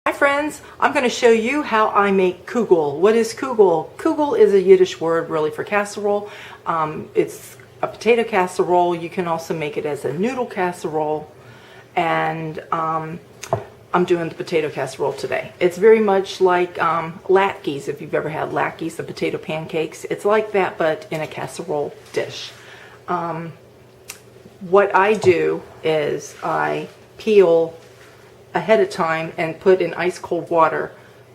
Hi friends, I'm going to show you how I make kugel. What is kugel? Kugel is a Yiddish word really for casserole. It's a potato casserole. You can also make it as a noodle casserole. And I'm doing the potato casserole today. It's very much like latkes, if you've ever had latkes, the potato pancakes. It's like that, but in a casserole dish. What I do is I peel ahead of time and put in ice cold water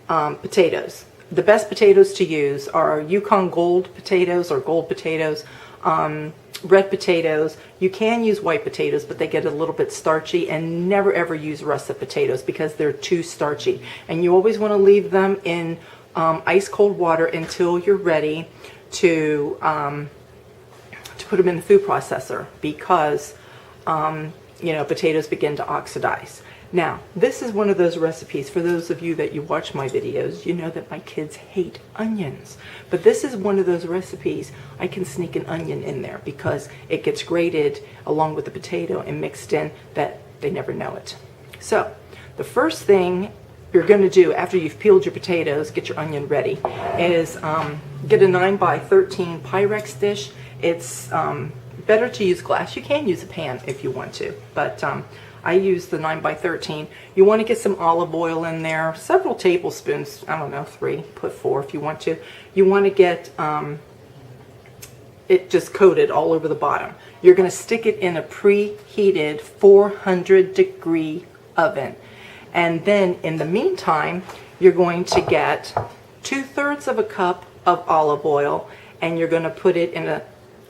potatoes. The best potatoes to use are Yukon Gold potatoes or gold potatoes, red potatoes. You can use white potatoes, but they get a little bit starchy, and never ever use russet potatoes because they're too starchy. And you always want to leave them in ice cold water until you're ready to put them in the food processor, because potatoes begin to oxidize. Now, this is one of those recipes, for those of you that you watch my videos, you know that my kids hate onions. But this is one of those recipes I can sneak an onion in there because it gets grated along with the potato and mixed in that they never know it. So, the first thing you're going to do after you've peeled your potatoes, get your onion ready, is get a 9x13 Pyrex dish. It's better to use glass. You can use a pan if you want to, but I use the 9x13. You want to get some olive oil in there, several tablespoons, I don't know, 3, put 4 if you want to. You want to get it just coated all over the bottom. You're going to stick it in a preheated 400-degree oven. And then in the meantime, you're going to get 2/3 of a cup of olive oil, and you're going to put it in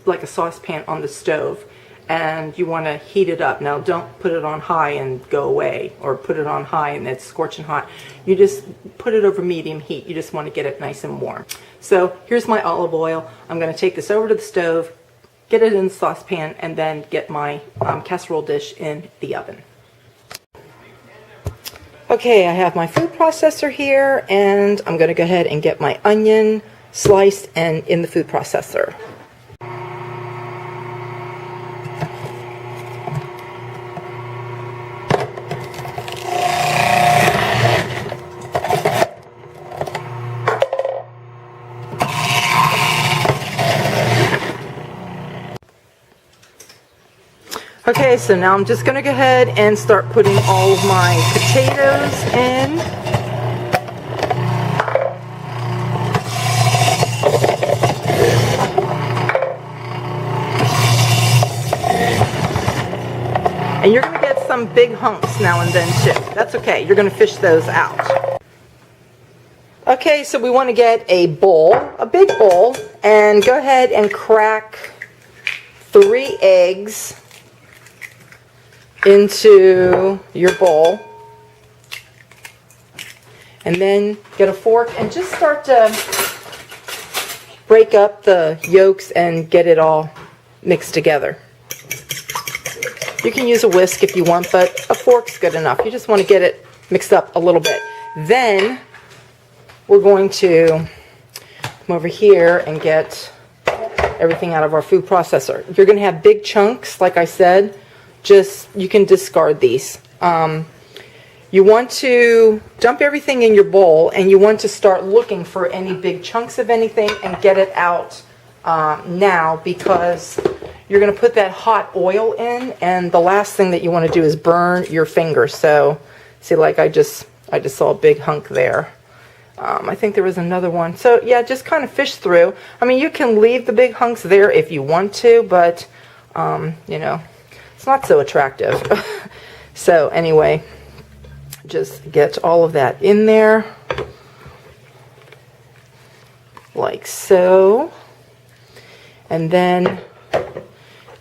like a saucepan on the stove. And you want to heat it up. Now, don't put it on high and go away, or put it on high and it's scorching hot. You just put it over medium heat. You just want to get it nice and warm. So here's my olive oil. I'm going to take this over to the stove, get it in the saucepan, and then get my casserole dish in the oven. Okay, I have my food processor here, and I'm going to go ahead and get my onion sliced and in the food processor. Okay, so now I'm just going to go ahead and start putting all of my potatoes in. And you're going to get some big hunks now and then too. That's okay. You're going to fish those out. Okay, so we want to get a bowl, a big bowl, and go ahead and crack 3 eggs into your bowl, and then get a fork and just start to break up the yolks and get it all mixed together. You can use a whisk if you want, but a fork's good enough. You just want to get it mixed up a little bit. Then we're going to come over here and get everything out of our food processor. You're going to have big chunks, like I said. You can discard these. You want to dump everything in your bowl, and you want to start looking for any big chunks of anything and get it out now, because you're going to put that hot oil in, and the last thing that you want to do is burn your finger. So, see, like I just saw a big hunk there. I think there was another one. So yeah, just kind of fish through. I mean, you can leave the big hunks there if you want to, but it's not so attractive. So anyway, just get all of that in there, like so. And then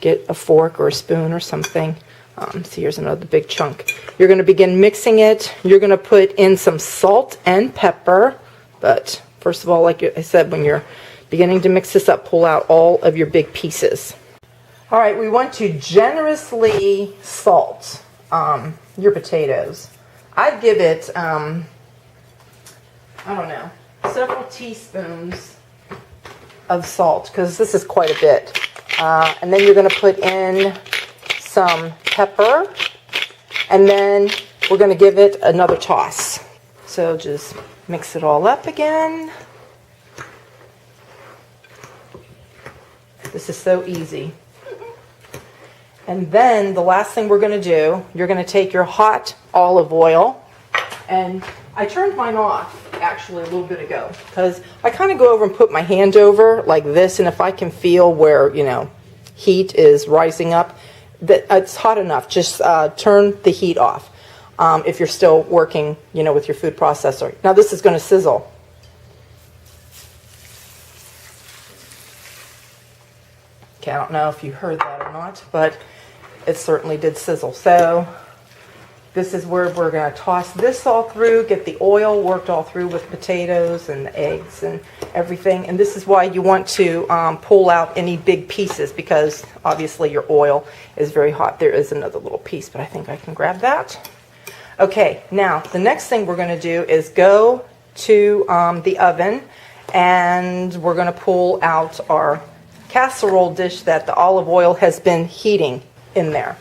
get a fork or a spoon or something. So here's another big chunk. You're going to begin mixing it. You're going to put in some salt and pepper. But first of all, like I said, when you're beginning to mix this up, pull out all of your big pieces. All right, we want to generously salt your potatoes. I'd give it, I don't know, several teaspoons of salt, because this is quite a bit. And then you're going to put in some pepper, and then we're going to give it another toss. So just mix it all up again. This is so easy. And then the last thing we're going to do, you're going to take your hot olive oil, and I turned mine off actually a little bit ago because I kind of go over and put my hand over like this, and if I can feel where, you know, heat is rising up, that it's hot enough, just turn the heat off if you're still working, you know, with your food processor. Now this is going to sizzle. Okay, I don't know if you heard that or not, but it certainly did sizzle. So this is where we're going to toss this all through, get the oil worked all through with potatoes and the eggs and everything. And this is why you want to pull out any big pieces, because obviously your oil is very hot. There is another little piece, but I think I can grab that. Okay, now the next thing we're going to do is go to the oven, and we're going to pull out our casserole dish that the olive oil has been heating in there.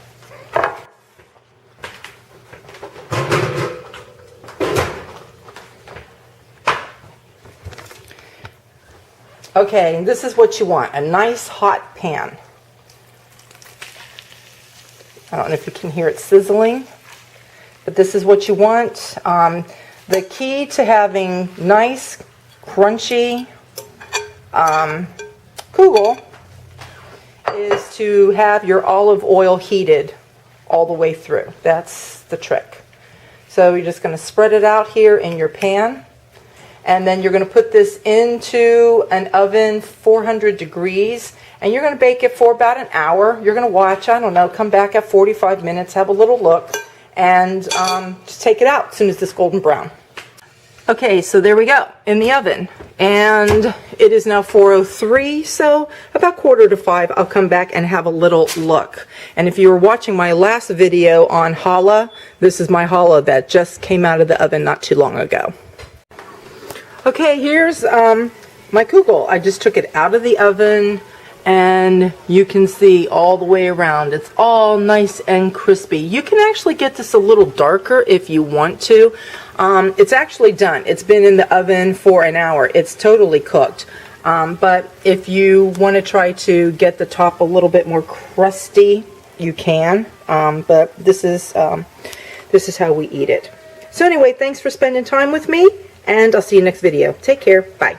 Okay, and this is what you want, a nice hot pan. I don't know if you can hear it sizzling, but this is what you want. The key to having nice, crunchy kugel is to have your olive oil heated all the way through. That's the trick. So you're just going to spread it out here in your pan, and then you're going to put this into an oven 400 degrees, and you're going to bake it for about an hour. You're going to watch, I don't know, come back at 45 minutes, have a little look, and just take it out as soon as it's golden brown. Okay, so there we go, in the oven, and it is now 4:03, so about 4:45 I'll come back and have a little look. And if you were watching my last video on challah, this is my challah that just came out of the oven not too long ago. Okay, here's my kugel. I just took it out of the oven, and you can see all the way around. It's all nice and crispy. You can actually get this a little darker if you want to. It's actually done. It's been in the oven for an hour. It's totally cooked. But if you want to try to get the top a little bit more crusty, you can. But this is how we eat it. So anyway, thanks for spending time with me, and I'll see you next video. Take care. Bye.